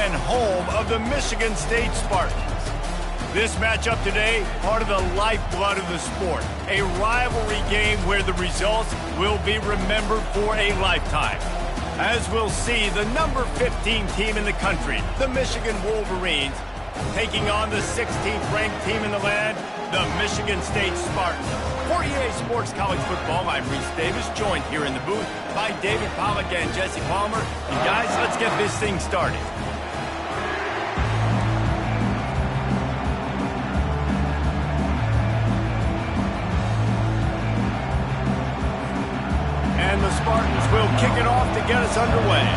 and home of the Michigan State Spartans. This matchup today, part of the lifeblood of the sport. A rivalry game where the results will be remembered for a lifetime. As we'll see, the number 15 team in the country, the Michigan Wolverines, taking on the 16th ranked team in the land, the Michigan State Spartans. For EA Sports College Football, I'm Reese Davis, joined here in the booth by David Pollack and Jesse Palmer. And guys, let's get this thing started. And the Spartans will kick it off to get us underway.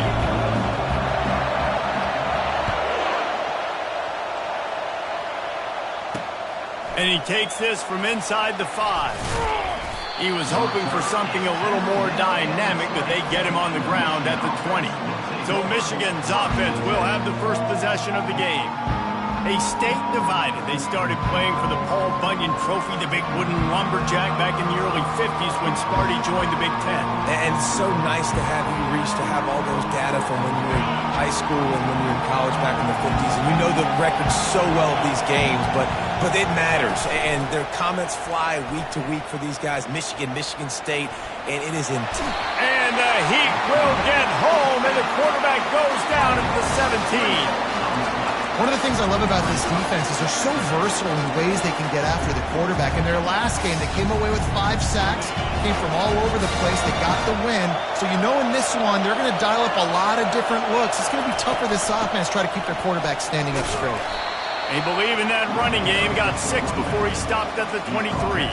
And he takes this from inside the 5. He was hoping for something a little more dynamic, but they get him on the ground at the 20. So Michigan's offense will have the first possession of the game. A state divided. They started playing for the Paul Bunyan Trophy, the big wooden lumberjack, back in the early 50s when Sparty joined the Big Ten. And it's so nice to have you, Reach, to have all those data from when you were in high school and when you were in college back in the 50s. And you know the records so well of these games, but it matters. And their comments fly week to week for these guys. Michigan, Michigan State, and it is intense. And the Heat will get home, and the quarterback goes down at the 17. One of the things I love about this defense is they're so versatile in ways they can get after the quarterback. In their last game, they came away with 5 sacks, came from all over the place. They got the win. So you know in this one, they're going to dial up a lot of different looks. It's going to be tough for this offense to try to keep their quarterback standing up straight. They believe in that running game, got 6 before he stopped at the 23.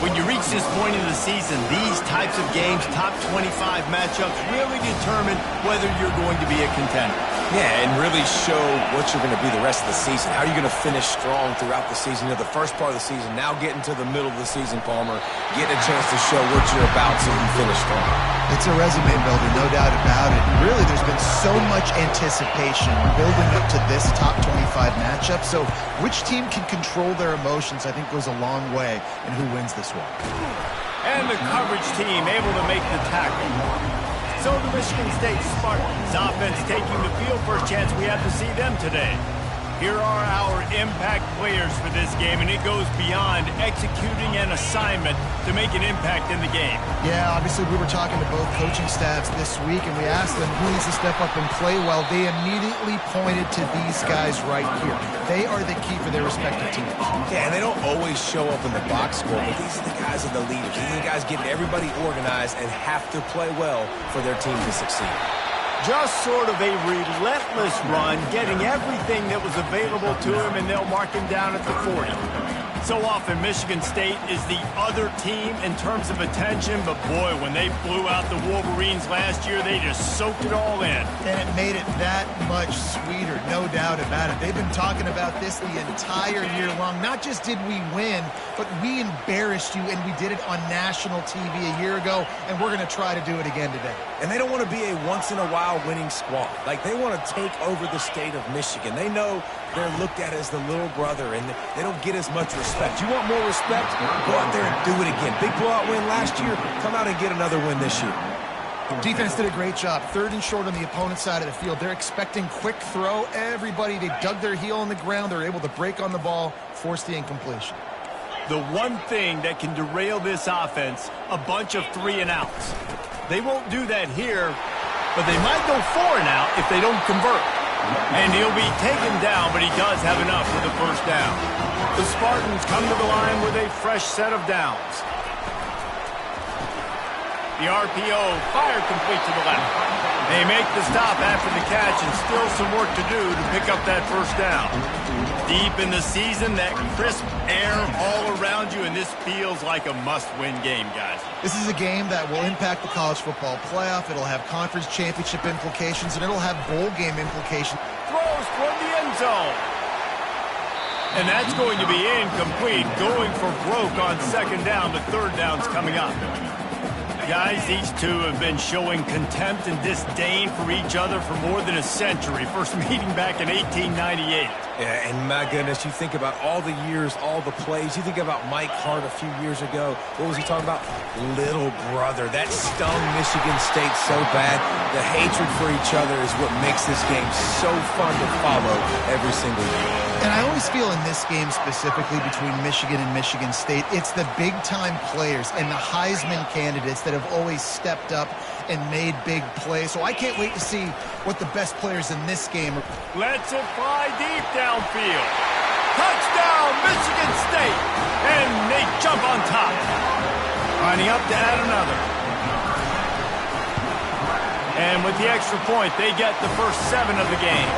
When you reach this point in the season, these types of games, top 25 matchups, really determine whether you're going to be a contender. Yeah, and really show what you're going to be the rest of the season. How are you going to finish strong throughout the season? You know, the first part of the season, now getting to the middle of the season, Palmer, getting a chance to show what you're about so you finish strong. It's a resume builder, no doubt about it. Really, there's been so much anticipation building up to this top 25 matchup. So which team can control their emotions, I think, goes a long way in who wins this one. And the coverage team able to make the tackle. So the Michigan State Spartans offense taking the field. First chance we have to see them today. Here are our impact players for this game, and it goes beyond executing an assignment to make an impact in the game. Yeah, obviously we were talking to both coaching staffs this week, and we asked them who needs to step up and play well. They immediately pointed to these guys right here. They are the key for their respective teams. Yeah, and they don't always show up in the box score, but these are the guys that are the leaders. These are the guys getting everybody organized and have to play well for their team to succeed. Just sort of a relentless run, getting everything that was available to him, and they'll mark him down at the 40. So often, Michigan State is the other team in terms of attention, but boy, when they blew out the Wolverines last year, they just soaked it all in. And it made it that much sweeter, no doubt about it. They've been talking about this the entire year long. Not just did we win, but we embarrassed you, and we did it on national TV a year ago, and we're going to try to do it again today. And they don't want to be a once-in-a-while winning squad. Like, they want to take over the state of Michigan. They know they're looked at as the little brother, and they don't get as much respect. You want more respect? Go out there and do it again. Big blowout win last year. Come out and get another win this year. Defense did a great job. 3rd and short on the opponent's side of the field. They're expecting quick throw. Everybody, they dug their heel on the ground. They're able to break on the ball, force the incompletion. The one thing that can derail this offense, a bunch of 3 and outs. They won't do that here, but they might go 4 and out if they don't convert. And he'll be taken down, but he does have enough for the first down. The Spartans come to the line with a fresh set of downs. The RPO fired complete to the left. They make the stop after the catch, and still some work to do to pick up that first down. Deep in the season, that crisp air all around you, and this feels like a must-win game, guys. This is a game that will impact the college football playoff. It'll have conference championship implications, and it'll have bowl game implications. Throws toward the end zone. And that's going to be incomplete. Going for broke on 2nd down, but 3rd down's coming up. Guys, these two have been showing contempt and disdain for each other for more than a century. First meeting back in 1898. Yeah, and my goodness, you think about all the years, all the plays. You think about Mike Hart a few years ago. What was he talking about? Little brother. That stung Michigan State so bad. The hatred for each other is what makes this game so fun to follow every single year. And I always feel in this game specifically between Michigan and Michigan State, it's the big-time players and the Heisman candidates that have always stepped up and made big plays. So I can't wait to see what the best players in this game are. Lets it fly deep downfield. Touchdown, Michigan State. And they jump on top. Lining up to add another. And with the extra point, they get the first 7 of the game.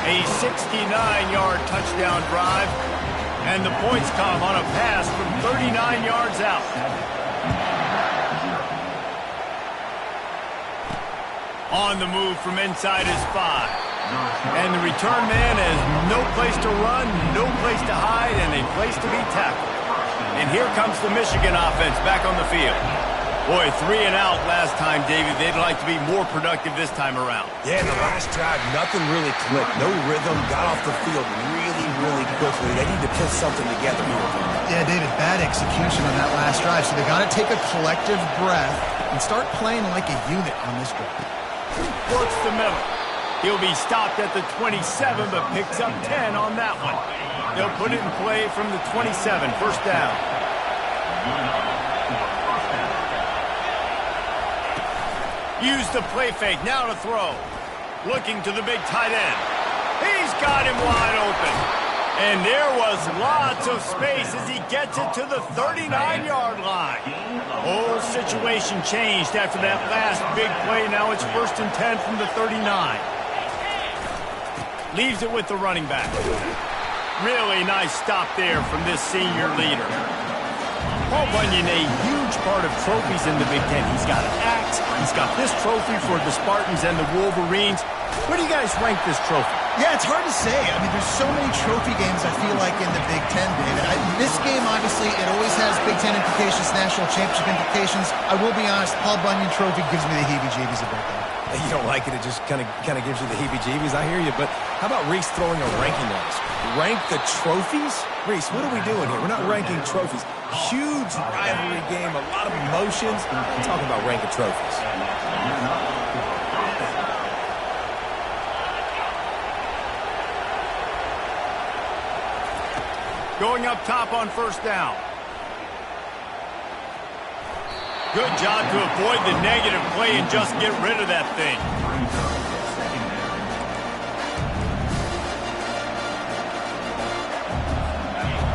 A 69-yard touchdown drive. And the points come on a pass from 39 yards out. On the move from inside his 5. And the return man has no place to run, no place to hide, and a place to be tackled. And here comes the Michigan offense back on the field. Boy, 3 and out last time, David. They'd like to be more productive this time around. Yeah, in the last drive, nothing really clicked. No rhythm, got off the field really quickly. They need to put something together here. Yeah, David, bad execution on that last drive. So they got to take a collective breath and start playing like a unit on this drive. Works the middle. He'll be stopped at the 27, but picks up 10 on that one. They'll put it in play from the 27, first down. Use the play fake, now to throw. Looking to the big tight end. He's got him wide open. And there was lots of space as he gets it to the 39-yard line. Whole situation changed after that last big play. Now it's 1st and 10 from the 39. Leaves it with the running back. Really nice stop there from this senior leader. Paul Bunyan, a huge part of trophies in the Big Ten. He's got an axe. He's got this trophy for the Spartans and the Wolverines. Where do you guys rank this trophy? Yeah, it's hard to say. I mean, there's so many trophy games, I feel like, in the Big Ten, David. This game, obviously, it always has Big Ten implications, national championship implications. I will be honest, Paul Bunyan trophy gives me the heebie-jeebies a bit, though. You don't like it, it just kind of gives you the heebie-jeebies. I hear you, but how about Reese throwing a ranking on us? Rank the trophies? Reese, what are we doing here? We're not ranking trophies. Huge rivalry game, a lot of emotions. I'm talking about ranking trophies. Going up top on first down. Good job to avoid the negative play and just get rid of that thing.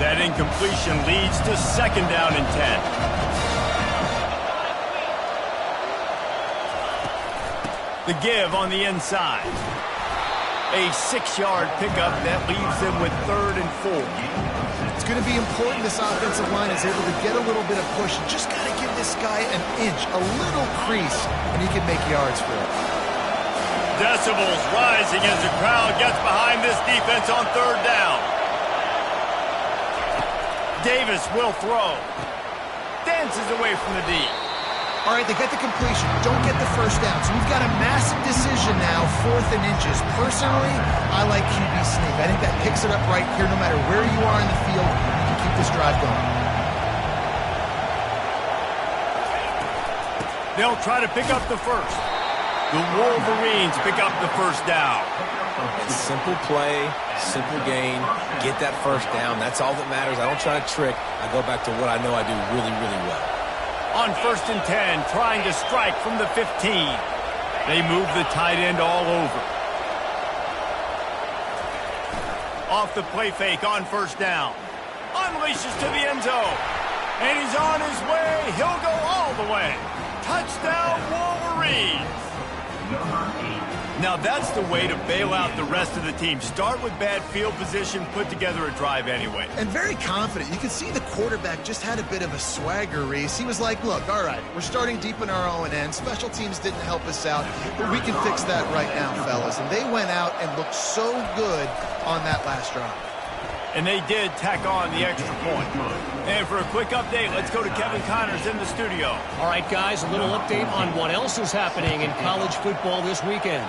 That incompletion leads to 2nd down and 10. The give on the inside. A 6-yard pickup that leaves them with 3rd and 4. It's going to be important this offensive line is able to get a little bit of push. You just got to give this guy an inch, a little crease, and he can make yards for it. Decibels rising as the crowd gets behind this defense on 3rd down. Davis will throw. Dances away from the D. All right, they get the completion. Don't get the first down. So we've got a massive decision now, 4th and inches. Personally, I like QB sneak. I think that picks it up right here. No matter where you are in the field, you can keep this drive going. They'll try to pick up the first. The Wolverines pick up the first down. It's simple play, simple gain. Get that first down. That's all that matters. I don't try to trick. I go back to what I know I do really, really well. On 1st and 10, trying to strike from the 15. They move the tight end all over. Off the play fake on 1st down. Unleashes to the end zone. And he's on his way. He'll go all the way. Touchdown, Wolverines. Now that's the way to bail out the rest of the team. Start with bad field position, put together a drive anyway. And very confident. You can see the quarterback just had a bit of a swagger, Reese. He was like, look, all right, we're starting deep in our own end. Special teams didn't help us out, but we can fix that right now, fellas. And they went out and looked so good on that last drive. And they did tack on the extra point. And for a quick update, let's go to Kevin Connors in the studio. All right, guys, a little update on what else is happening in college football this weekend.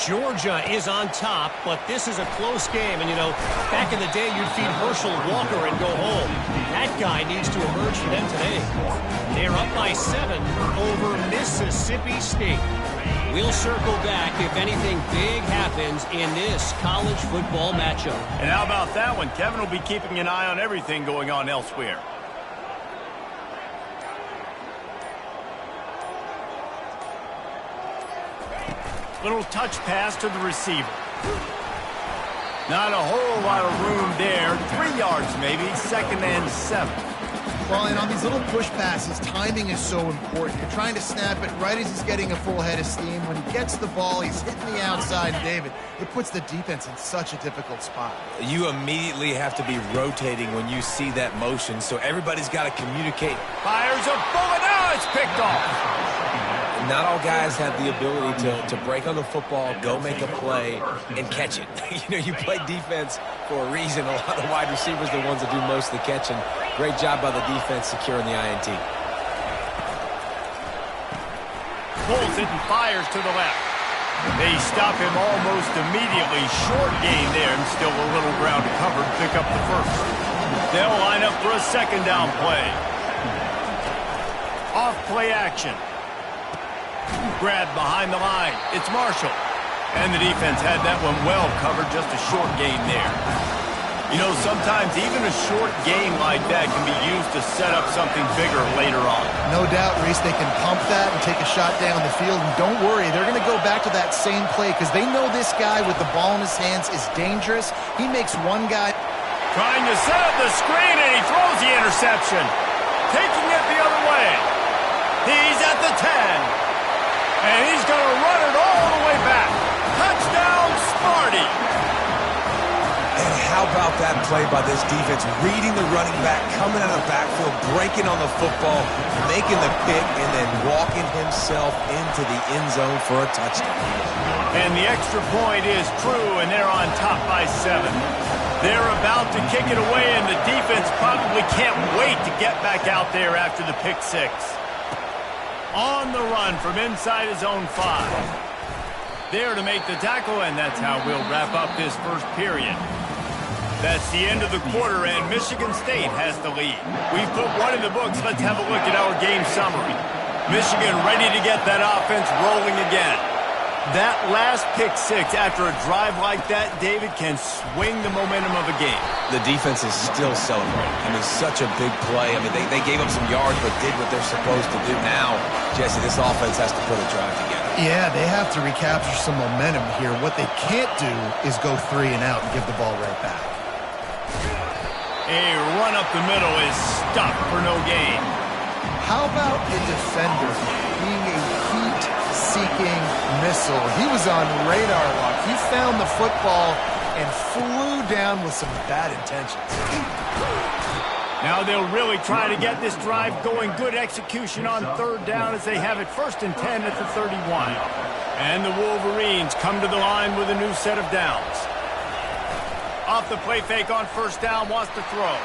Georgia is on top, but this is a close game. And, you know, back in the day, you'd feed Herschel Walker and go home. That guy needs to emerge for them today. They're up by 7 over Mississippi State. We'll circle back if anything big happens in this college football matchup. And how about that one? Kevin will be keeping an eye on everything going on elsewhere. Little touch pass to the receiver. Not a whole lot of room there. 3 yards maybe, 2nd and 7. Well, and on these little push passes, timing is so important. You're trying to snap it right as he's getting a full head of steam. When he gets the ball, he's hitting the outside, David. It puts the defense in such a difficult spot. You immediately have to be rotating when you see that motion, so everybody's got to communicate. Fires a bullet. Now it's picked off. Not all guys have the ability to break on the football, go make a play, and catch it. You know, you play defense for a reason. A lot of wide receivers are the ones that do most of the catching. Great job by the defense securing the INT. Pulls it and fires to the left. They stop him almost immediately. Short gain there, and still a little ground to cover to pick up the first. They'll line up for a 2nd down play. Off play action. Grab behind the line. It's Marshall. And the defense had that one well covered, just a short gain there. You know, sometimes even a short game like that can be used to set up something bigger later on. No doubt, Reese, they can pump that and take a shot down the field. And don't worry, they're going to go back to that same play because they know this guy with the ball in his hands is dangerous. He makes one guy. Trying to set up the screen, and he throws the interception. Taking it the other way. He's at the 10. And he's going to run it all the way back. Touchdown, Smarty. And how about that play by this defense? Reading the running back, coming out of the backfield, breaking on the football, making the pick, and then walking himself into the end zone for a touchdown. And the extra point is true, and they're on top by 7. They're about to kick it away, and the defense probably can't wait to get back out there after the pick 6. On the run from inside his own 5. There to make the tackle, and that's how we'll wrap up this first period. That's the end of the quarter, and Michigan State has the lead. We've put one in the books. Let's have a look at our game summary. Michigan ready to get that offense rolling again. That last pick 6 after a drive like that, David, can swing the momentum of a game. The defense is still celebrating. I mean, such a big play. I mean, they gave up some yards but did what they're supposed to do. Now, Jesse, this offense has to put a drive together. Yeah, they have to recapture some momentum here. What they can't do is go 3 and out and give the ball right back. A run up the middle is stopped for no gain. How about a defender being a heat-seeking missile? He was on radar lock. He found the football and flew down with some bad intentions. Now they'll really try to get this drive going. Good execution on 3rd down as they have it 1st and 10 at the 31. And the Wolverines come to the line with a new set of downs. Off the play fake on 1st down, wants to throw.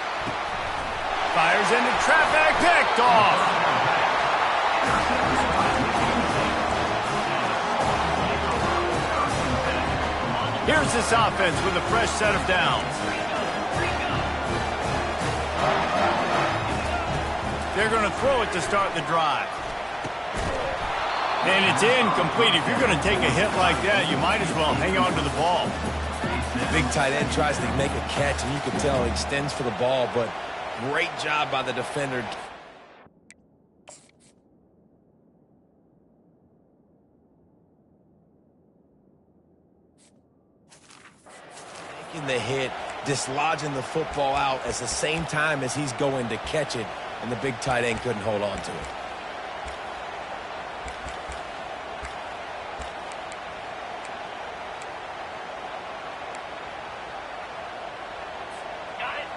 Fires into traffic, picked off. Here's this offense with a fresh set of downs. They're going to throw it to start the drive. And it's incomplete. If you're going to take a hit like that, you might as well hang on to the ball. Big tight end tries to make a catch, and you can tell he extends for the ball, but great job by the defender. Taking the hit, dislodging the football out at the same time as he's going to catch it, and the big tight end couldn't hold on to it.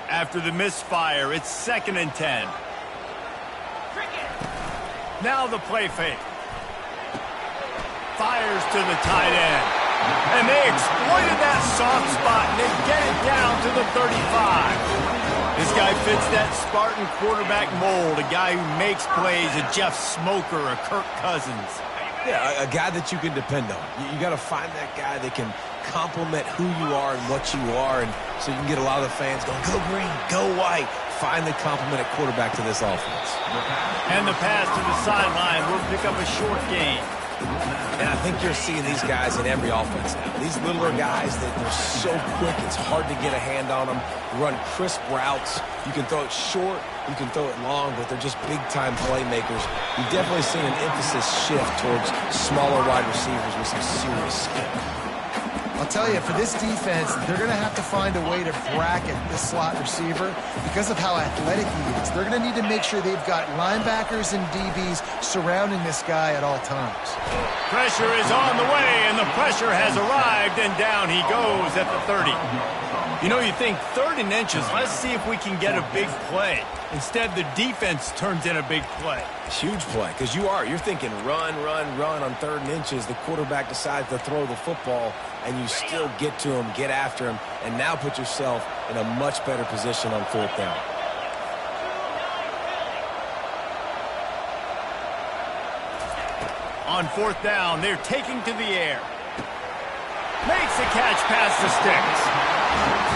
After the misfire, it's 2nd and 10. Now the play fake. Fires to the tight end. And they exploited that soft spot, and they get it down to the 35. guy fits that Spartan quarterback mold, a guy who makes plays, a Jeff Smoker, a Kirk Cousins. Yeah, a guy that you can depend on. You got to find that guy that can complement who you are and what you are, and so you can get a lot of the fans going, go green, go white. Find the complement at quarterback to this offense. And the pass to the sideline will pick up a short gain. And I think you're seeing these guys in every offense now. These littler guys, they're so quick, it's hard to get a hand on them. Run crisp routes. You can throw it short, you can throw it long, but they're just big-time playmakers. You've definitely seen an emphasis shift towards smaller wide receivers with some serious skill. I'll tell you, for this defense, they're going to have to find a way to bracket this slot receiver because of how athletic he is. They're going to need to make sure they've got linebackers and DBs surrounding this guy at all times. Pressure is on the way, and the pressure has arrived, and down he goes at the 30. You know, you think 3rd and inches, let's see if we can get a big play. Instead, the defense turns in a big play. Huge play, because you're thinking run on 3rd and inches. The quarterback decides to throw the football, and you still get to him, get after him, and now put yourself in a much better position on 4th down. On 4th down, they're taking to the air. Makes a catch past the sticks.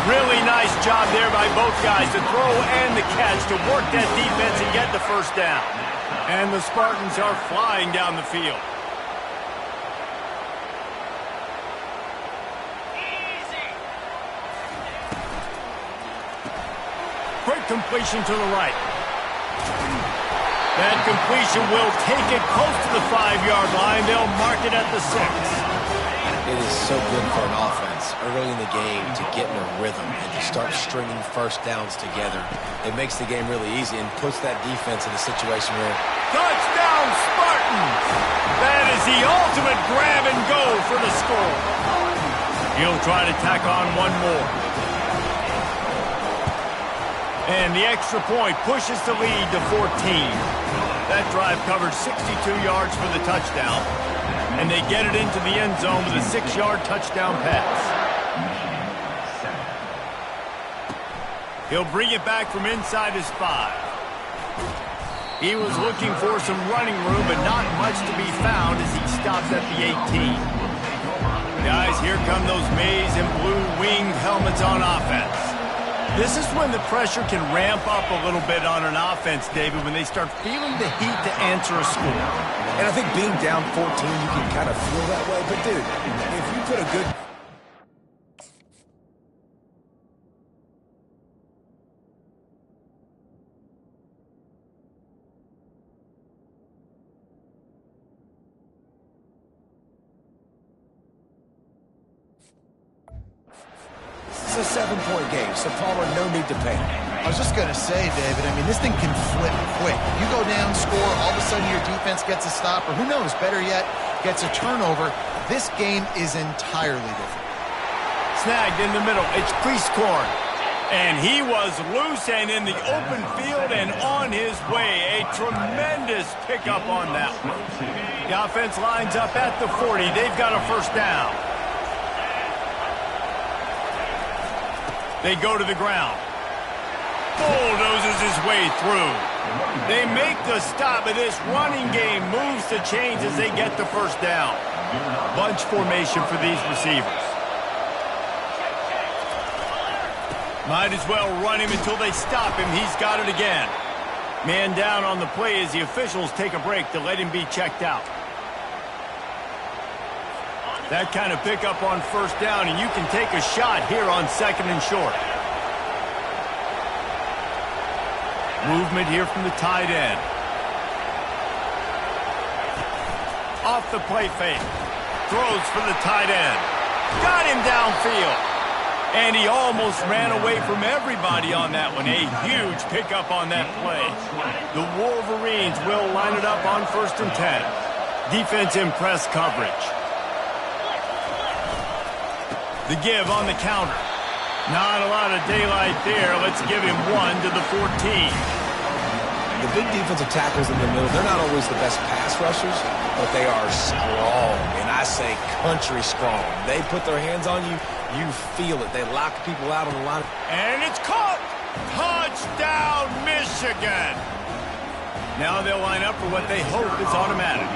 Really nice job there by both guys, the throw and the catch, to work that defense and get the 1st down. And the Spartans are flying down the field. Quick completion to the right. That completion will take it close to the 5-yard line. They'll mark it at the 6. It is so good for an offense early in the game to get in a rhythm and to start stringing 1st downs together. It makes the game really easy and puts that defense in a situation where... Touchdown, Spartans! That is the ultimate grab and go for the score. He'll try to tack on one more. And the extra point pushes the lead to 14. That drive covered 62 yards for the touchdown. And they get it into the end zone with a 6-yard touchdown pass. He'll bring it back from inside his 5. He was looking for some running room, but not much to be found as he stops at the 18. Guys, here come those maize and blue winged helmets on offense. This is when the pressure can ramp up a little bit on an offense, David, when they start feeling the heat to answer a score. And I think being down 14, you can kind of feel that way. But, dude, if you put a good... It's a 7-point game, so Palmer, no need to panic. I was just going to say, David, I mean, this thing can flip quick. You go down, score, all of a sudden your defense gets a stop, or who knows, better yet, gets a turnover. This game is entirely different. Snagged in the middle. It's Priestcorn. And he was loose and in the open field and on his way. A tremendous pickup on that one. The offense lines up at the 40. They've got a 1st down. They go to the ground. Bulldozes his way through. They make the stop, but this running game moves the chains as they get the 1st down. Bunch formation for these receivers. Might as well run him until they stop him. He's got it again. Man down on the play as the officials take a break to let him be checked out. That kind of pickup on 1st down, and you can take a shot here on 2nd and short. Movement here from the tight end. Off the play fake. Throws for the tight end. Got him downfield. And he almost ran away from everybody on that one. A huge pickup on that play. The Wolverines will line it up on 1st and 10. Defense in press coverage. The give on the counter. Not a lot of daylight there. Let's give him 1 to the 14. The big defensive tackles in the middle, they're not always the best pass rushers, but they are strong, and I say country strong. They put their hands on you, you feel it. They lock people out on the line. And it's caught. Touchdown, Michigan! Now they'll line up for what they hope is automatic.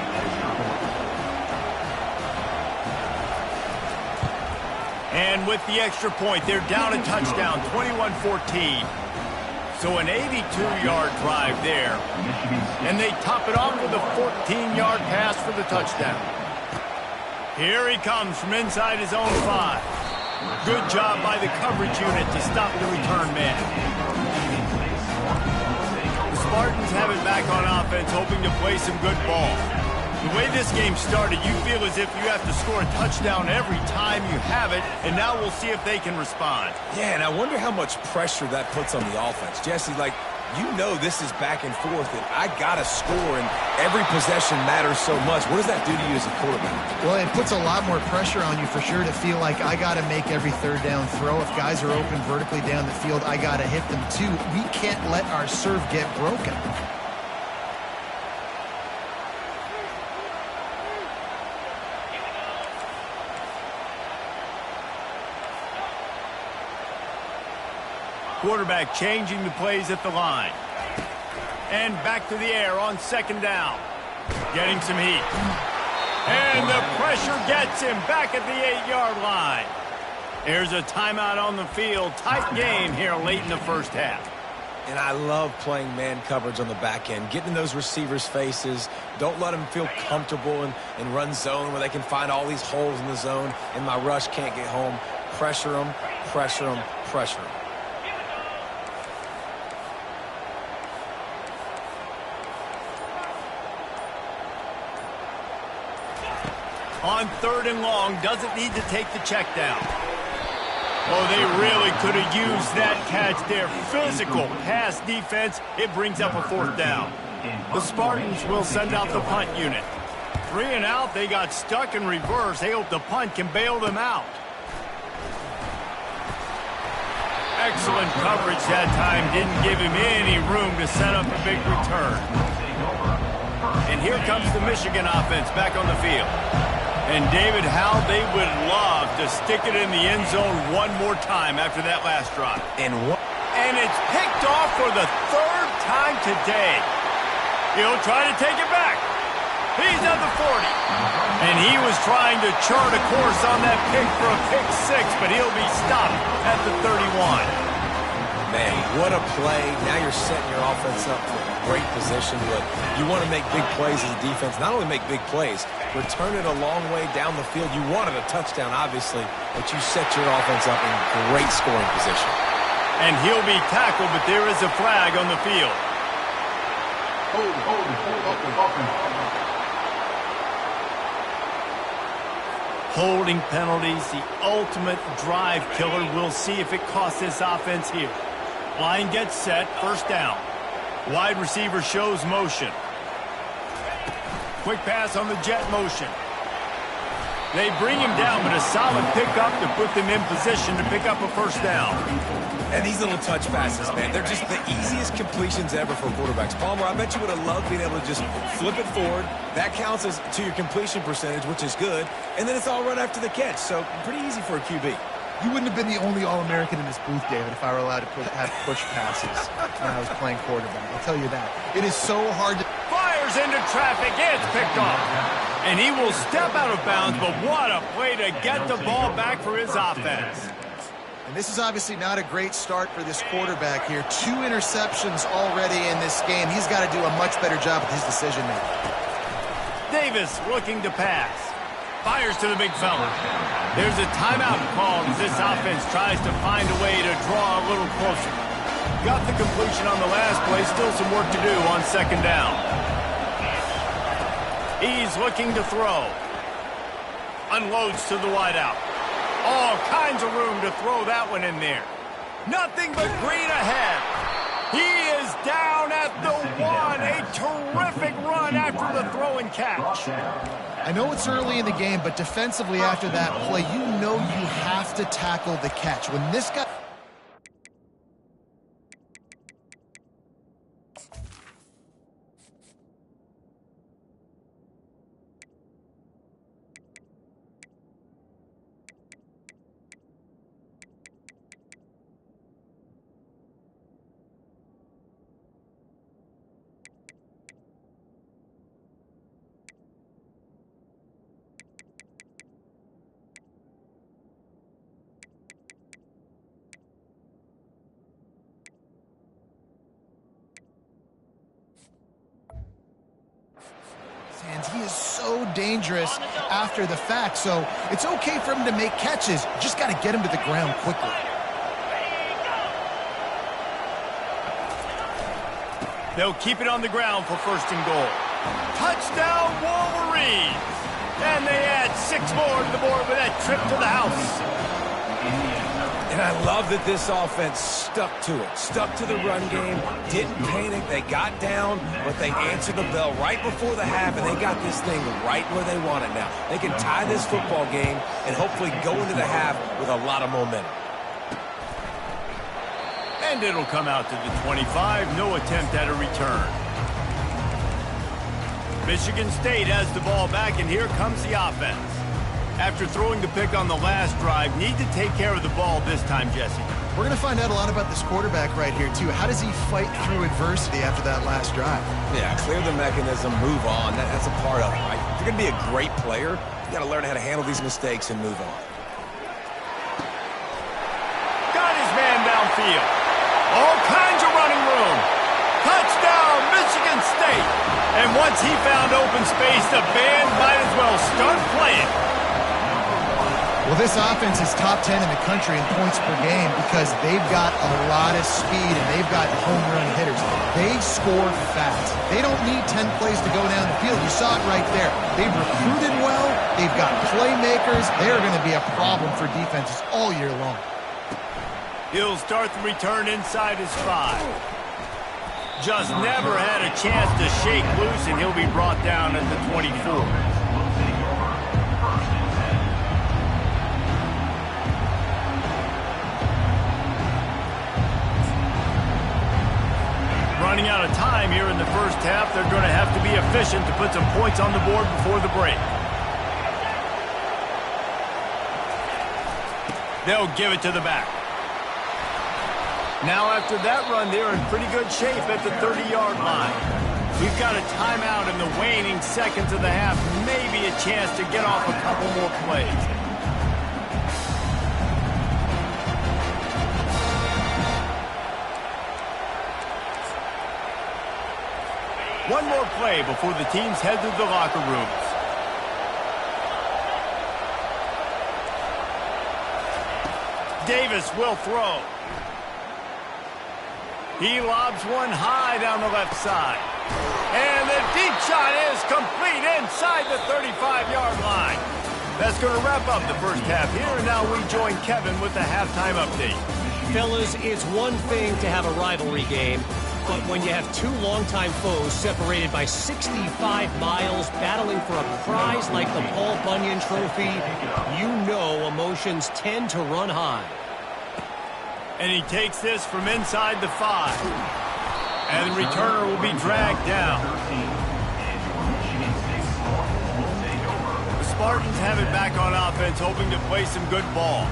And with the extra point, they're down a touchdown, 21-14. So an 82-yard drive there. And they top it off with a 14-yard pass for the touchdown. Here he comes from inside his own 5. Good job by the coverage unit to stop the return man. The Spartans have it back on offense, hoping to play some good ball. The way this game started, you feel as if you have to score a touchdown every time you have it, and now we'll see if they can respond. Yeah, and I wonder how much pressure that puts on the offense. Jesse, like, you know this is back and forth, and I got to score, and every possession matters so much. What does that do to you as a quarterback? Well, it puts a lot more pressure on you for sure to feel like I got to make every third down throw. If guys are open vertically down the field, I got to hit them too. We can't let our serve get broken. Quarterback changing the plays at the line. And back to the air on second down. Getting some heat. And the pressure gets him back at the 8-yard line. There's a timeout on the field. Tight game here late in the first half. And I love playing man coverage on the back end, getting in those receivers' faces. Don't let them feel comfortable and run zone where they can find all these holes in the zone and my rush can't get home. Pressure them, pressure them, pressure them. On third and long, doesn't need to take the check down. Oh, they really could have used that catch there. Physical pass defense. It brings up a fourth down. The Spartans will send out the punt unit. 3 and out, they got stuck in reverse. They hope the punt can bail them out. Excellent coverage that time. Didn't give him any room to set up a big return. And here comes the Michigan offense back on the field. And David, how they would love to stick it in the end zone one more time after that last drive. And it's picked off for the 3rd time today. He'll try to take it back. He's at the 40. And he was trying to chart a course on that pick for a pick 6, but he'll be stopped at the 31. Man, what a play. Now you're setting your offense up for a great position. Look, you want to make big plays as a defense. Not only make big plays, return it a long way down the field. You wanted a touchdown, obviously, but you set your offense up in great scoring position. And he'll be tackled, but there is a flag on the field. Holding penalties, the ultimate drive killer. We'll see if it costs this offense here. Line gets set, first down. Wide receiver shows motion. Quick pass on the jet motion. They bring him down, but a solid pickup to put them in position to pick up a first down. And these little touch passes, man, they're just the easiest completions ever for quarterbacks. Palmer, I bet you would have loved being able to just flip it forward. That counts as to your completion percentage, which is good. And then it's all right after the catch, so pretty easy for a QB. You wouldn't have been the only All-American in this booth, David, if I were allowed to have push passes when I was playing quarterback. I'll tell you that. It is so hard to... Fires into traffic. It's picked off. And he will step out of bounds, but what a play to get the ball back for his offense. And this is obviously not a great start for this quarterback here. 2 interceptions already in this game. He's got to do a much better job with his decision-making. Davis looking to pass. Fires to the big fella. There's a timeout called as this offense tries to find a way to draw a little closer. Got the completion on the last play. Still some work to do on second down. He's looking to throw. Unloads to the wideout. All kinds of room to throw that one in there. Nothing but green ahead. He is down at the 1. A terrific run after the throw and catch. I know it's early in the game, but defensively after that play, you know you have to tackle the catch. When this guy... dangerous after the fact. So it's okay for him to make catches. You just got to get him to the ground quickly. They'll keep it on the ground for first and goal. Touchdown, Wolverines! And they add 6 more to the board with that trip to the house. And I love that this offense stuck to it, stuck to the run game, didn't panic, they got down, but they answered the bell right before the half, and they got this thing right where they want it now. They can tie this football game and hopefully go into the half with a lot of momentum. And it'll come out to the 25, no attempt at a return. Michigan State has the ball back, and here comes the offense. After throwing the pick on the last drive, need to take care of the ball this time, Jesse. We're going to find out a lot about this quarterback right here, too. How does he fight through adversity after that last drive? Yeah, clear the mechanism, move on. That's a part of it, right? If you're going to be a great player, you got to learn how to handle these mistakes and move on. Got his man downfield. All kinds of running room. Touchdown, Michigan State. And once he found open space, the band might as well start playing. Well, this offense is top 10 in the country in points per game because they've got a lot of speed and they've got home run hitters. They score fast. They don't need 10 plays to go down the field. You saw it right there. They've recruited well. They've got playmakers. They're going to be a problem for defenses all year long. He'll start the return inside his 5. Just never had a chance to shake loose, and he'll be brought down at the 24. Running out of time here in the first half, they're going to have to be efficient to put some points on the board before the break. They'll give it to the back. Now after that run, they're in pretty good shape at the 30-yard line. We've got a timeout in the waning seconds of the half. Maybe a chance to get off a couple more plays. One more play before the teams head to the locker rooms. Davis will throw. He lobs one high down the left side. And the deep shot is complete inside the 35-yard line. That's going to wrap up the first half here, and now we join Kevin with the halftime update. Fellas, it's one thing to have a rivalry game, but when you have two longtime foes separated by 65 miles battling for a prize like the Paul Bunyan Trophy, you know emotions tend to run high. And he takes this from inside the 5. And the returner will be dragged down. The Spartans have it back on offense, hoping to play some good ball.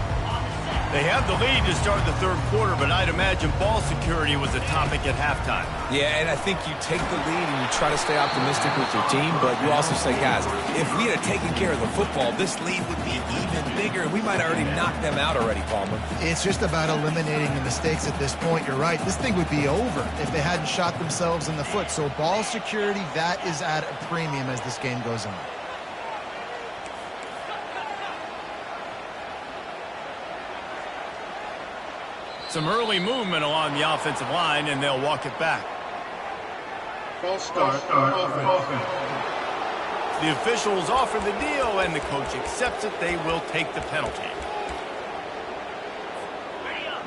They have the lead to start the third quarter, but I'd imagine ball security was a topic at halftime. Yeah, and I think you take the lead and you try to stay optimistic with your team, but you also say, guys, if we had taken care of the football, this lead would be even bigger, and we might have already knocked them out already, Palmer. It's just about eliminating the mistakes at this point. You're right. This thing would be over if they hadn't shot themselves in the foot. So ball security, that is at a premium as this game goes on. Some early movement along the offensive line, and they'll walk it back. False start offense. The officials offer the deal, and the coach accepts it. They will take the penalty.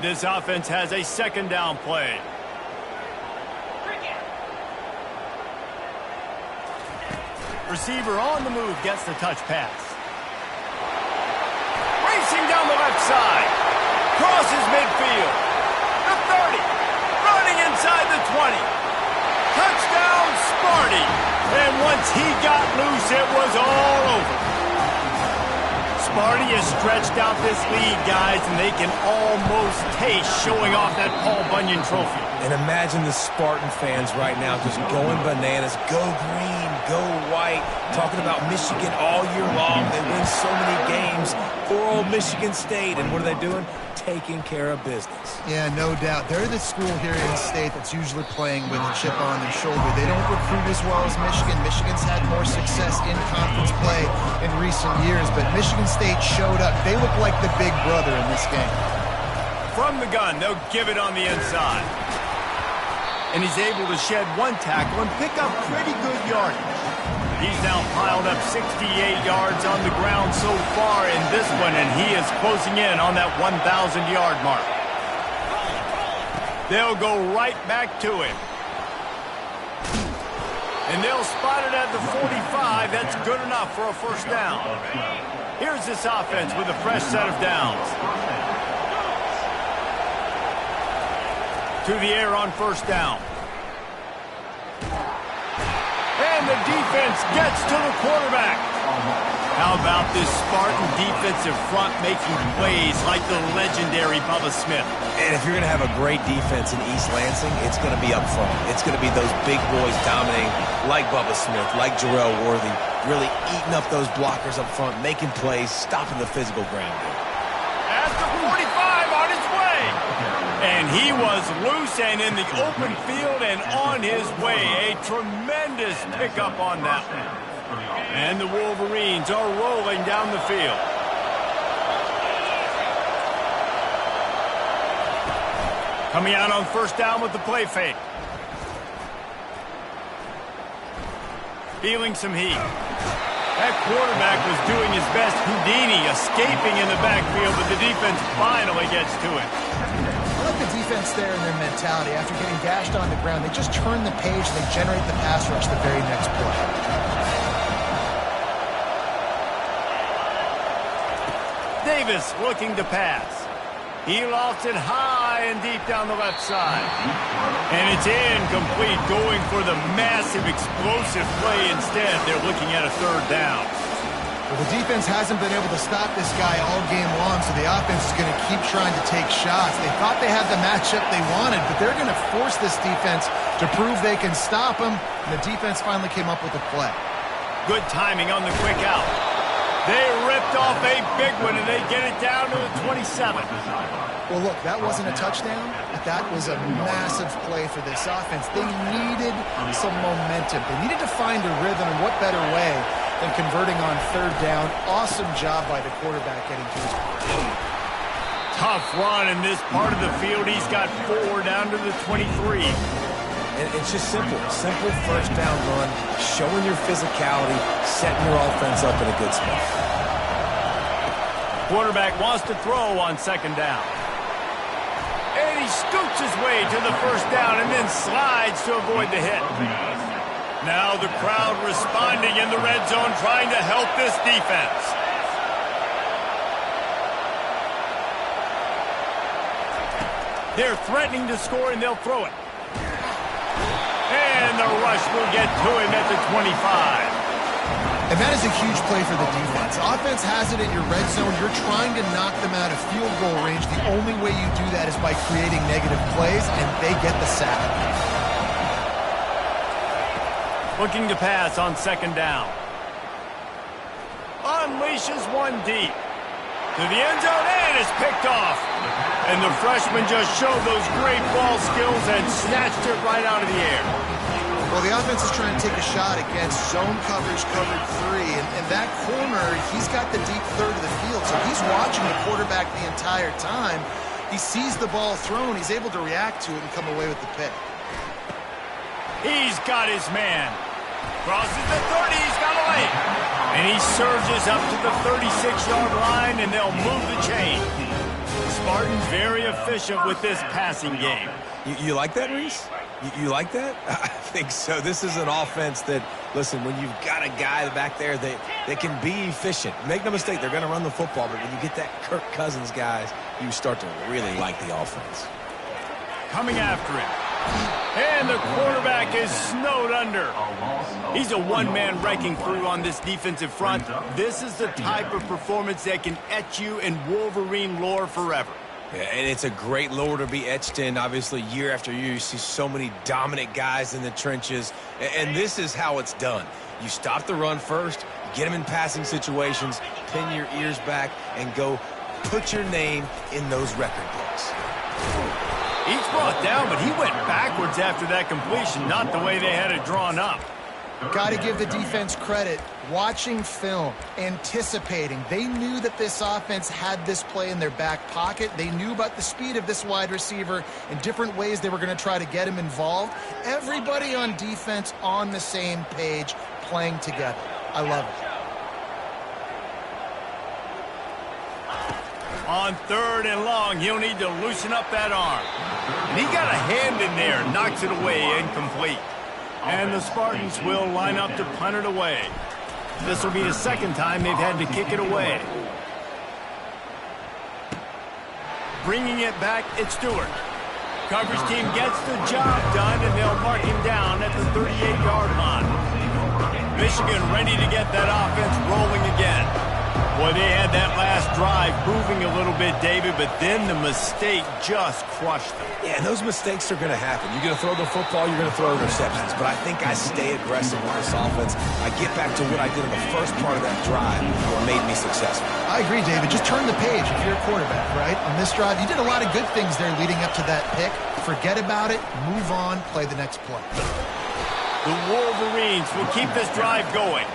This offense has a second down play. Receiver on the move gets the touch pass. Racing down the left side. Crosses midfield. The 30. Running inside the 20. Touchdown, Sparty. And once he got loose, it was all over. Sparty has stretched out this lead, guys, and they can almost taste showing off that Paul Bunyan Trophy. And imagine the Spartan fans right now just going bananas. Go green, go white, talking about Michigan all year long. They win so many games for old Michigan State. And what are they doing? Taking care of business. Yeah, no doubt. They're the school here in state that's usually playing with a chip on their shoulder. They don't recruit as well as Michigan. Michigan's had more success in conference play in recent years, but Michigan State showed up. They look like the big brother in this game. From the gun, they'll give it on the inside. And he's able to shed one tackle and pick up pretty good yardage. He's now piled up 68 yards on the ground so far in this one, and he is closing in on that 1,000-yard mark. They'll go right back to him. And they'll spot it at the 45. That's good enough for a first down. Here's this offense with a fresh set of downs. To the air on first down. And the defense gets to the quarterback. How about this Spartan defensive front making plays like the legendary Bubba Smith? And if you're going to have a great defense in East Lansing, it's going to be up front. It's going to be those big boys dominating like Bubba Smith, like Jarrell Worthy, really eating up those blockers up front, making plays, stopping the physical ground game. At the 45 on his way. And he was loose and in the open field and on his way. A tremendous pickup on that one. And the Wolverines are rolling down the field. Coming out on first down with the play fake. Feeling some heat. That quarterback was doing his best Houdini, escaping in the backfield, but the defense finally gets to it. I like the defense there and their mentality. After getting gashed on the ground, they just turn the page and they generate the pass rush the very next play. Davis looking to pass. He lofts it high and deep down the left side. And it's incomplete, going for the massive explosive play instead. They're looking at a third down. Well, the defense hasn't been able to stop this guy all game long, so the offense is going to keep trying to take shots. They thought they had the matchup they wanted, but they're going to force this defense to prove they can stop them, and the defense finally came up with a play. Good timing on the quick out. They ripped off a big one, and they get it down to the 27. Well, look, that wasn't a touchdown, but that was a massive play for this offense. They needed some momentum. They needed to find a rhythm, and what better way than converting on third down. Awesome job by the quarterback getting to his point. Tough run in this part of the field. He's got 4 down to the 23. And it's just simple. Simple first down run, showing your physicality, setting your offense up in a good spot. Quarterback wants to throw on second down. And he scoots his way to the first down and then slides to avoid the hit. Now the crowd responding in the red zone, trying to help this defense. They're threatening to score, and they'll throw it. And the rush will get to him at the 25. And that is a huge play for the defense. Offense has it in your red zone. You're trying to knock them out of field goal range. The only way you do that is by creating negative plays, and they get the sack. Looking to pass on second down. Unleashes one deep. To the end zone, and is picked off. And the freshman just showed those great ball skills and snatched it right out of the air. Well, the offense is trying to take a shot against zone coverage, covered 3. And that corner, he's got the deep third of the field, so he's watching the quarterback the entire time. He sees the ball thrown. He's able to react to it and come away with the pick. He's got his man. Crosses the 30. He's got a lane. And he surges up to the 36-yard line, and they'll move the chain. Spartans very efficient with this passing game. You like that, Reese? You like that? I think so. This is an offense that, listen, when you've got a guy back there that can be efficient. Make no mistake, they're going to run the football, but when you get that Kirk Cousins guys, you start to really like the offense. Coming after him. And the quarterback is snowed under. He's a one-man wrecking crew on this defensive front. This is the type of performance that can etch you in Wolverine lore forever. Yeah, and it's a great lore to be etched in. Obviously, year after year, you see so many dominant guys in the trenches. And this is how it's done. You stop the run first, get them in passing situations, pin your ears back, and go put your name in those record books. He's brought down, but he went backwards after that completion, not the way they had it drawn up. Got to give the defense credit. Watching film, anticipating. They knew that this offense had this play in their back pocket. They knew about the speed of this wide receiver and different ways they were going to try to get him involved. Everybody on defense on the same page, playing together. I love it. On 3rd and long, he'll need to loosen up that arm. And he got a hand in there, knocks it away, incomplete. And the Spartans will line up to punt it away. This will be the second time they've had to kick it away. Bringing it back, it's Stewart. Coverage team gets the job done, and they'll mark him down at the 38-yard line. Michigan ready to get that offense rolling again. Boy, they had that last drive moving a little bit, David, but then the mistake just crushed them. Yeah, and those mistakes are going to happen. You're going to throw the football, you're going to throw interceptions. But I think I stay aggressive with this offense. I get back to what I did in the first part of that drive that made me successful. I agree, David. Just turn the page if you're a quarterback, right? On this drive, you did a lot of good things there leading up to that pick. Forget about it, move on, play the next play. The Wolverines will keep this drive going.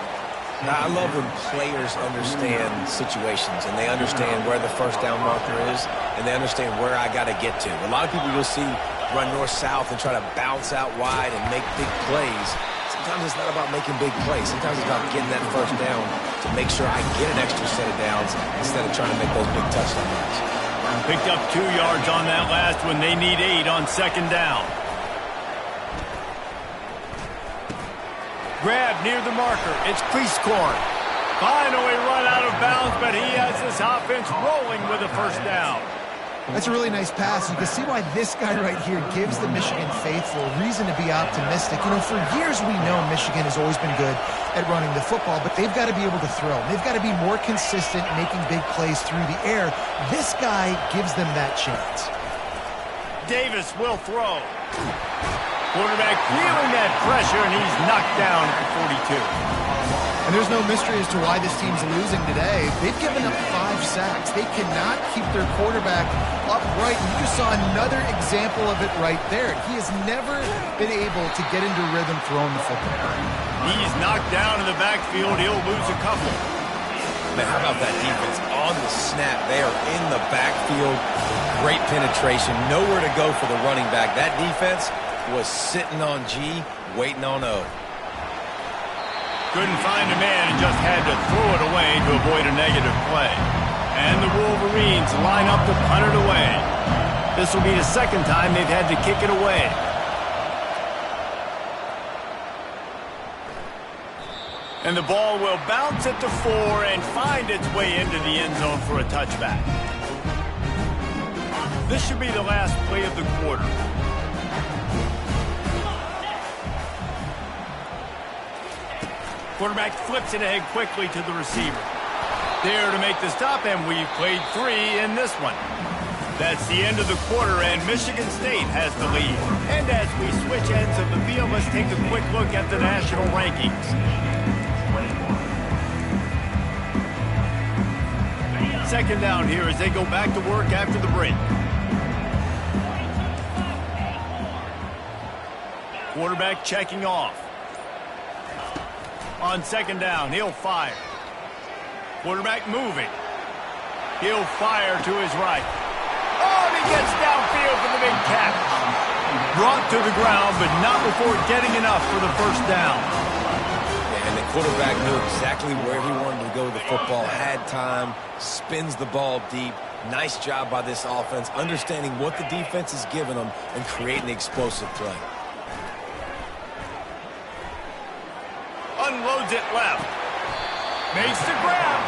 Now, I love when players understand situations and they understand where the first down marker is and they understand where I got to get to. A lot of people you'll see run north-south and try to bounce out wide and make big plays. Sometimes it's not about making big plays. Sometimes it's about getting that first down to make sure I get an extra set of downs instead of trying to make those big touchdown runs. Picked up 2 yards on that last one. They need 8 on 2nd down. Grab near the marker. It's Cleescorn. Finally run out of bounds, but he has this offense rolling with a first down. That's a really nice pass. You can see why this guy right here gives the Michigan faithful reason to be optimistic. You know, for years we know Michigan has always been good at running the football, but they've got to be able to throw. They've got to be more consistent, making big plays through the air. This guy gives them that chance. Davis will throw. Quarterback feeling that pressure, and he's knocked down at the 42. And there's no mystery as to why this team's losing today. They've given up 5 sacks. They cannot keep their quarterback upright. And you just saw another example of it right there. He has never been able to get into rhythm throwing the football. He's knocked down in the backfield. He'll lose a couple. Man, how about that defense on the snap? They are in the backfield. Great penetration. Nowhere to go for the running back. That defense was sitting on G, waiting on O. Couldn't find a man and just had to throw it away to avoid a negative play. And the Wolverines line up to punt it away. This will be the second time they've had to kick it away. And the ball will bounce at the 4 and find its way into the end zone for a touchback. This should be the last play of the quarter. Quarterback flips it ahead quickly to the receiver. There to make the stop, and we've played 3 in this one. That's the end of the quarter, and Michigan State has the lead. And as we switch ends of the field, let's take a quick look at the national rankings. Second down here as they go back to work after the break. Quarterback checking off. On second down, he'll fire. Quarterback moving. He'll fire to his right. Oh, and he gets downfield for the big catch. Brought to the ground, but not before getting enough for the first down. Yeah, and the quarterback knew exactly where he wanted to go with the football, had time, spins the ball deep. Nice job by this offense, understanding what the defense is giving them and creating the explosive play. Unloads it left. Makes the grab.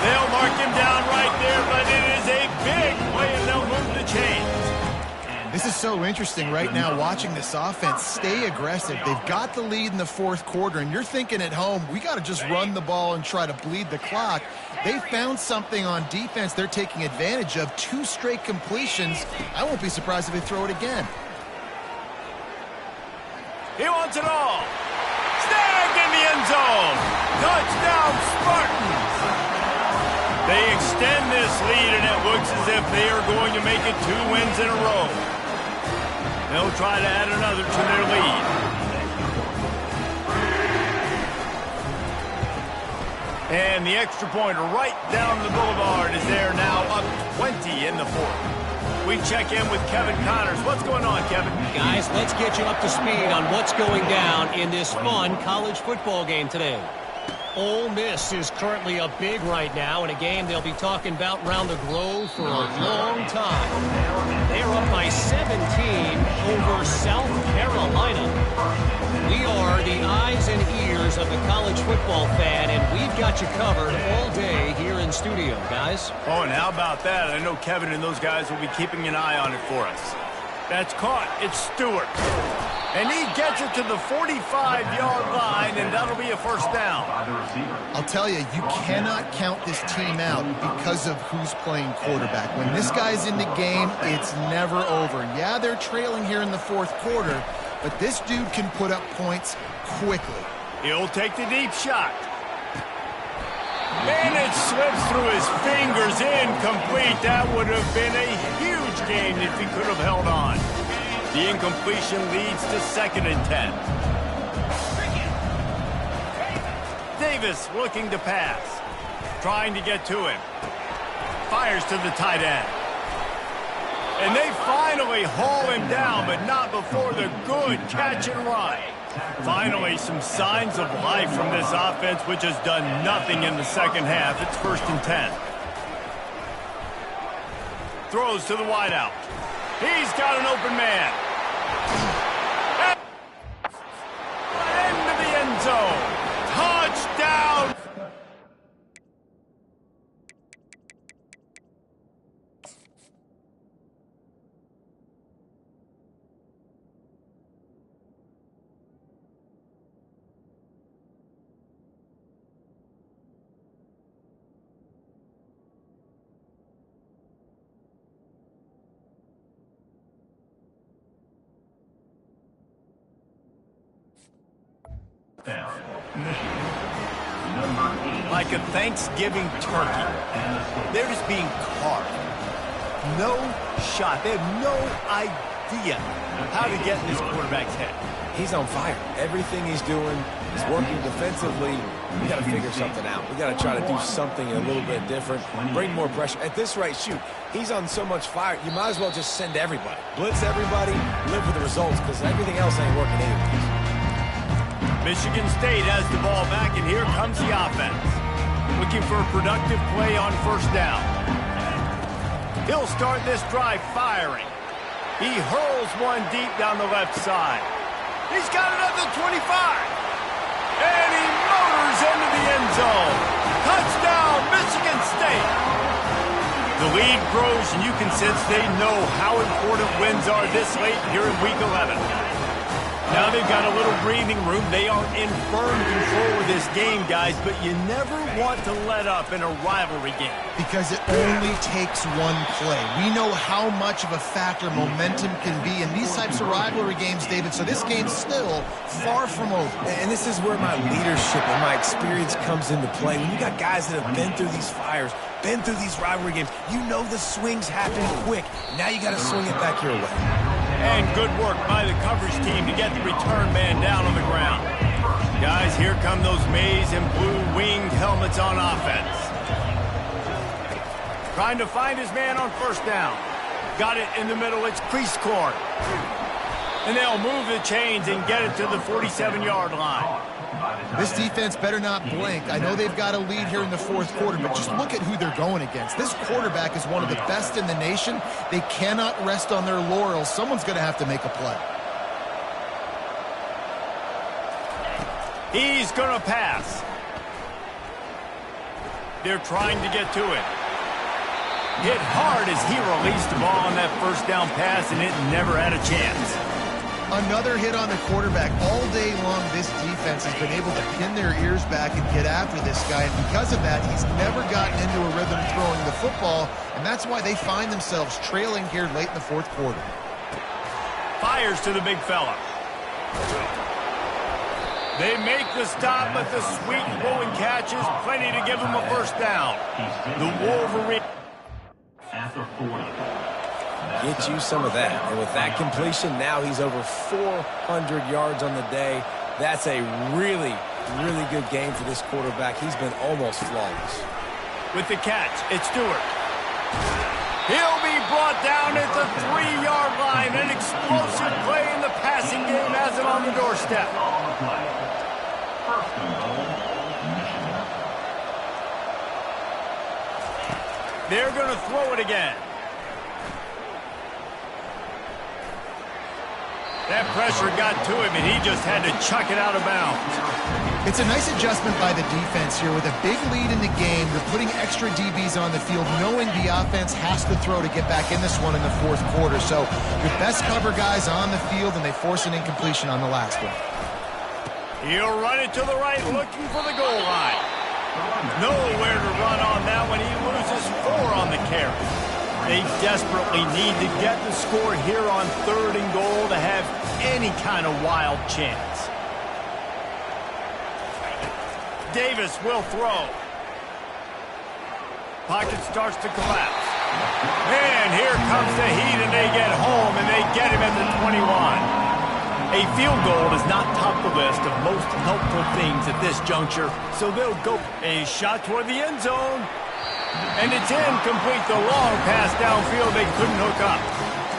They'll mark him down right there, but it is a big play, and they'll move the chains. This is so interesting right now, watching this offense stay aggressive. They've got the lead in the 4th quarter, and you're thinking at home, we got to just run the ball and try to bleed the clock. They found something on defense they're taking advantage of. 2 straight completions. I won't be surprised if they throw it again. He wants it all. Snagged in the end zone. Touchdown, Spartans. They extend this lead, and it looks as if they are going to make it 2 wins in a row. They'll try to add another to their lead. And the extra pointer right down the boulevard is there now, up 20 in the fourth. We check in with Kevin Connors. What's going on, Kevin? Guys, let's get you up to speed on what's going down in this fun college football game today. Ole Miss is currently up big right now in a game they'll be talking about around the Grove for a long time. They're up by 17 over South Carolina. We are the eyes and ears of the college football fan, and we've got you covered all day here in studio, guys. Oh, and how about that? I know Kevin and those guys will be keeping an eye on it for us. That's caught. It's Stewart. And he gets it to the 45-yard line, and that'll be a first down. I'll tell you, you cannot count this team out because of who's playing quarterback. When this guy's in the game, it's never over. Yeah, they're trailing here in the fourth quarter, but this dude can put up points quickly. He'll take the deep shot. And it slips through his fingers, incomplete. That would have been a huge gain if he could have held on. The incompletion leads to 2nd and 10. Davis looking to pass. Trying to get to him. Fires to the tight end. And they finally haul him down, but not before the good catch and run. Finally, some signs of life from this offense, which has done nothing in the second half. It's 1st and 10. Throws to the wideout. He's got an open man. Into the end zone. Touchdown. Like a Thanksgiving turkey. They're just being carved. No shot. They have no idea how to get in this quarterback's head. He's on fire. Everything he's doing is working defensively. We got to figure something out. We got to try to do something a little bit different. Bring more pressure. At this rate, shoot, he's on so much fire, you might as well just send everybody. Blitz everybody, live with the results, because everything else ain't working anyways. Michigan State has the ball back, and here comes the offense. Looking for a productive play on first down. He'll start this drive firing. He hurls one deep down the left side. He's got it at the 25. And he motors into the end zone. Touchdown, Michigan State. The lead grows, and you can sense they know how important wins are this late here in Week 11. Now they've got a little breathing room. They are in firm control of this game, guys, but you never want to let up in a rivalry game. Because it only takes one play. We know how much of a factor momentum can be in these types of rivalry games, David, so this game's still far from over. And this is where my leadership and my experience comes into play. When you got guys that have been through these fires, been through these rivalry games, you know the swings happen quick. Now you got to swing it back your way. And good work by the coverage team to get the return man down on the ground. Guys, here come those maize and blue winged helmets on offense. Trying to find his man on first down. Got it in the middle. It's crease court. And they'll move the chains and get it to the 47-yard line. This defense better not blink. I know they've got a lead here in the fourth quarter, but just look at who they're going against. This quarterback is one of the best in the nation. They cannot rest on their laurels. Someone's going to have to make a play. He's going to pass. They're trying to get to it. Hit hard as he released the ball on that first down pass, and it never had a chance. Another hit on the quarterback. All day long, this defense has been able to pin their ears back and get after this guy, and because of that, he's never gotten into a rhythm throwing the football, and that's why they find themselves trailing here late in the fourth quarter. Fires to the big fella. They make the stop, but the sweet throwing catch is plenty to give them a first down. The Wolverine. At the 40. Get you some of that. And with that completion, now he's over 400 yards on the day. That's a really, really good game for this quarterback. He's been almost flawless. With the catch, it's Stewart. He'll be brought down at the 3-yard line. An explosive play in the passing game has it on the doorstep. First and goal, Michigan. They're going to throw it again. That pressure got to him, and he just had to chuck it out of bounds. It's a nice adjustment by the defense here. With a big lead in the game, you're putting extra DBs on the field, knowing the offense has to throw to get back in this one in the fourth quarter. So your best cover guys on the field, and they force an incompletion on the last one. He'll run it to the right, looking for the goal line. Nowhere to run on that one. He loses 4 on the carry. They desperately need to get the score here on 3rd and goal to have any kind of wild chance. Davis will throw. Pocket starts to collapse. And here comes the heat, and they get home, and they get him at the 21. A field goal does not top the list of most helpful things at this juncture, so they'll go. A shot toward the end zone. And it's incomplete. The long pass downfield, they couldn't hook up.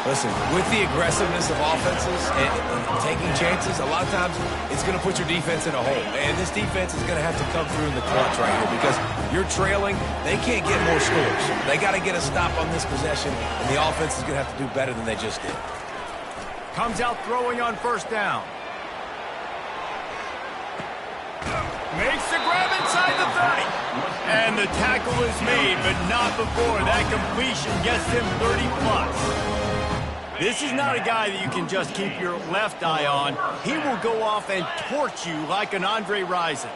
Listen, with the aggressiveness of offenses and taking chances, a lot of times it's going to put your defense in a hole. And this defense is going to have to come through in the clutch right here because you're trailing. They can't get more scores. They got to get a stop on this possession, and the offense is going to have to do better than they just did. Comes out throwing on first down. Makes the grab inside the 30. And the tackle is made, but not before. That completion gets them 30-plus. This is not a guy that you can just keep your left eye on. He will go off and torch you like an Andre Rison.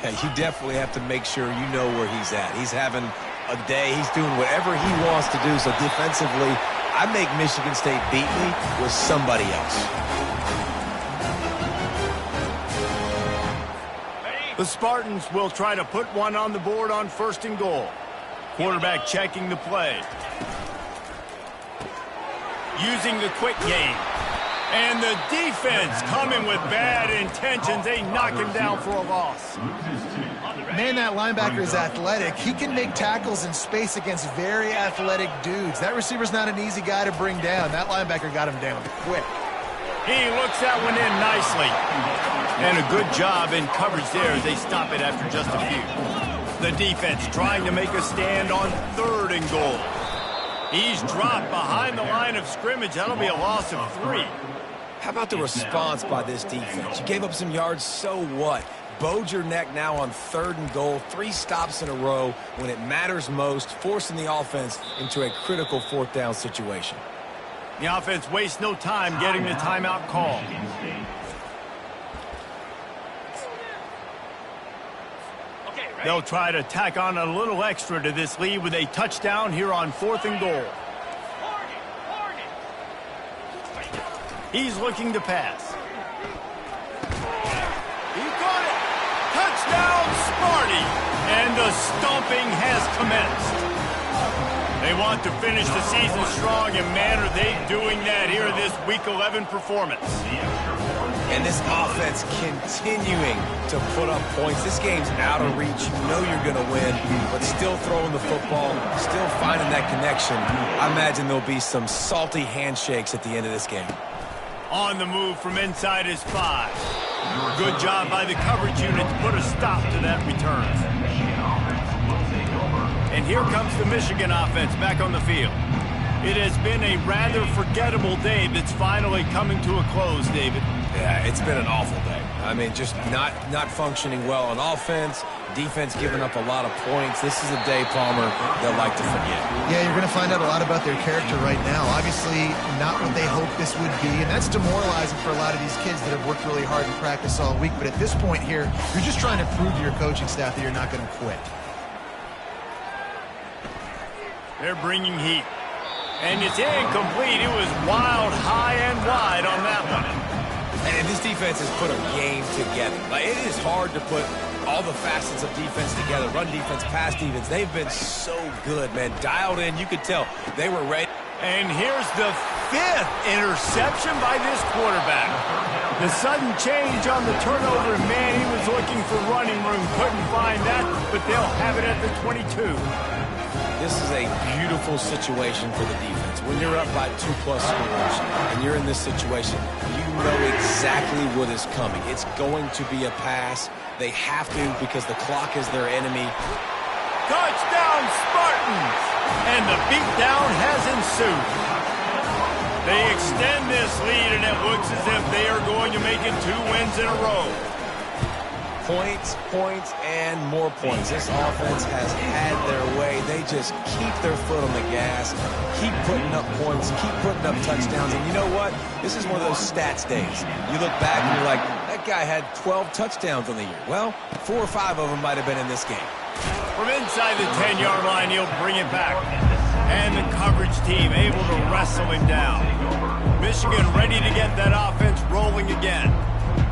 Yeah, you definitely have to make sure you know where he's at. He's having a day. He's doing whatever he wants to do. So defensively, I make Michigan State beat me with somebody else. The Spartans will try to put one on the board on 1st and goal. Quarterback checking the play. Using the quick game. And the defense coming with bad intentions. They knock him down for a loss. Man, that linebacker is athletic. He can make tackles in space against very athletic dudes. That receiver's not an easy guy to bring down. That linebacker got him down quick. He looks that one in nicely. And a good job in coverage there as they stop it after just a few. The defense trying to make a stand on 3rd and goal. He's dropped behind the line of scrimmage. That'll be a loss of 3. How about the response by this defense? You gave up some yards, so what? Bowed your neck now on 3rd and goal. 3 stops in a row when it matters most, forcing the offense into a critical 4th down situation. The offense wastes no time getting the timeout call. They'll try to tack on a little extra to this lead with a touchdown here on 4th and goal. He's looking to pass. He caught it. Touchdown, Sparty. And the stomping has commenced. They want to finish the season strong, and man, are they doing that here in this Week 11 performance. And this offense continuing to put up points. This game's out of reach. You know you're going to win, but still throwing the football, still finding that connection. I imagine there'll be some salty handshakes at the end of this game. On the move from inside his 5. Good job by the coverage unit to put a stop to that return. And here comes the Michigan offense back on the field. It has been a rather forgettable day that's finally coming to a close, David. Yeah, it's been an awful day. I mean, just not functioning well on offense, defense giving up a lot of points. This is a day, Palmer, they'll like to forget. Yeah, you're going to find out a lot about their character right now. Obviously, not what they hoped this would be, and that's demoralizing for a lot of these kids that have worked really hard in practice all week. But at this point here, you're just trying to prove to your coaching staff that you're not going to quit. They're bringing heat. And it's incomplete. It was wild, high, and wide on that one. And this defense defense has put a game together. Like, it is hard to put all the facets of defense together. Run defense, pass defense. They've been so good, man. Dialed in. You could tell they were ready. And here's the 5th interception by this quarterback. The sudden change on the turnover, man, he was looking for running room. Couldn't find that, but they'll have it at the 22. This is a beautiful situation for the defense. When you're up by 2+ scores and you're in this situation, you know exactly what is coming. It's going to be a pass. They have to because the clock is their enemy. Touchdown, Spartans! And the beatdown has ensued. They extend this lead, and it looks as if they are going to make it 2 wins in a row. Points, points, and more points. This offense has had their way. They just keep their foot on the gas, keep putting up points, keep putting up touchdowns. And you know what? This is one of those stats days. You look back and you're like, that guy had 12 touchdowns on the year. Well, 4 or 5 of them might have been in this game. From inside the 10-yard line, he'll bring it back. And the coverage team able to wrestle him down. Michigan ready to get that offense rolling again.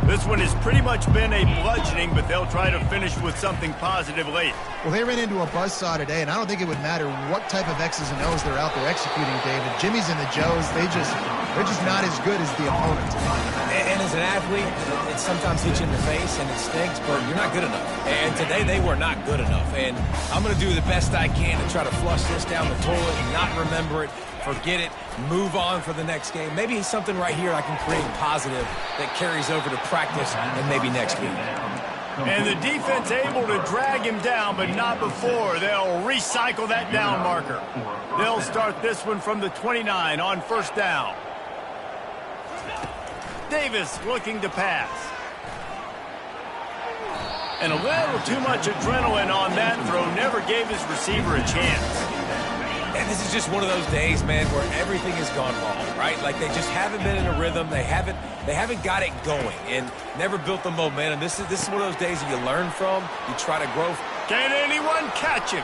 This one has pretty much been a bludgeoning, but they'll try to finish with something positive late. Well, they ran into a buzzsaw today, and I don't think it would matter what type of X's and O's they're out there executing, David. Jimmy's and the Joes, they're just not as good as the opponent. And as an athlete, it sometimes hits you in the face and it stinks, but you're not good enough. And today they were not good enough. And I'm going to do the best I can to try to flush this down the toilet and not remember it, forget it, move on for the next game. Maybe something right here I can create positive that carries over to practice and maybe next week. And the defense able to drag him down, but not before. They'll recycle that down marker. They'll start this one from the 29 on first down. Davis looking to pass. And a little too much adrenaline on that throw. Never gave his receiver a chance. And this is just one of those days, man, where everything has gone wrong, right? Like they just haven't been in a rhythm. They haven't got it going and never built the momentum. This is one of those days that you learn from. You try to grow. Can anyone catch him?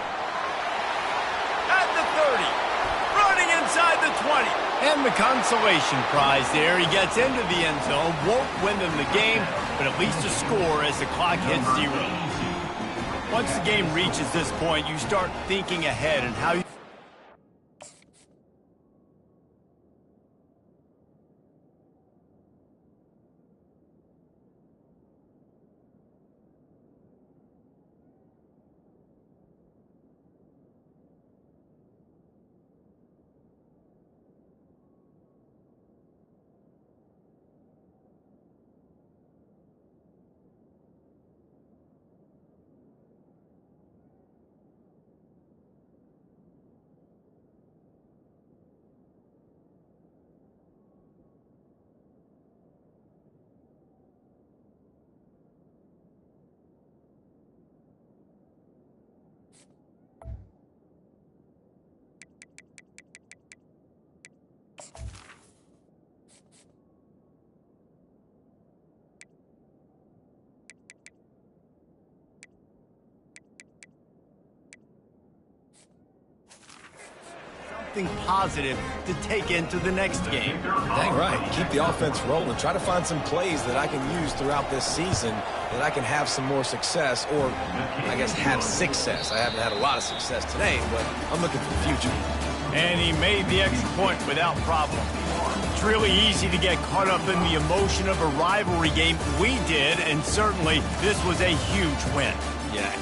At the 30. Running inside the 20. And the consolation prize there. He gets into the end zone. Won't win them the game, but at least a score as the clock hits 0. Once the game reaches this point, you start thinking ahead and how you... something positive to take into the next game. Dang right. Keep the offense rolling. Try to find some plays that I can use throughout this season that I can have some more success, or I guess have success. I haven't had a lot of success today, but I'm looking for the future. And he made the extra point without problem. It's really easy to get caught up in the emotion of a rivalry game. We did, and certainly this was a huge win. Yeah.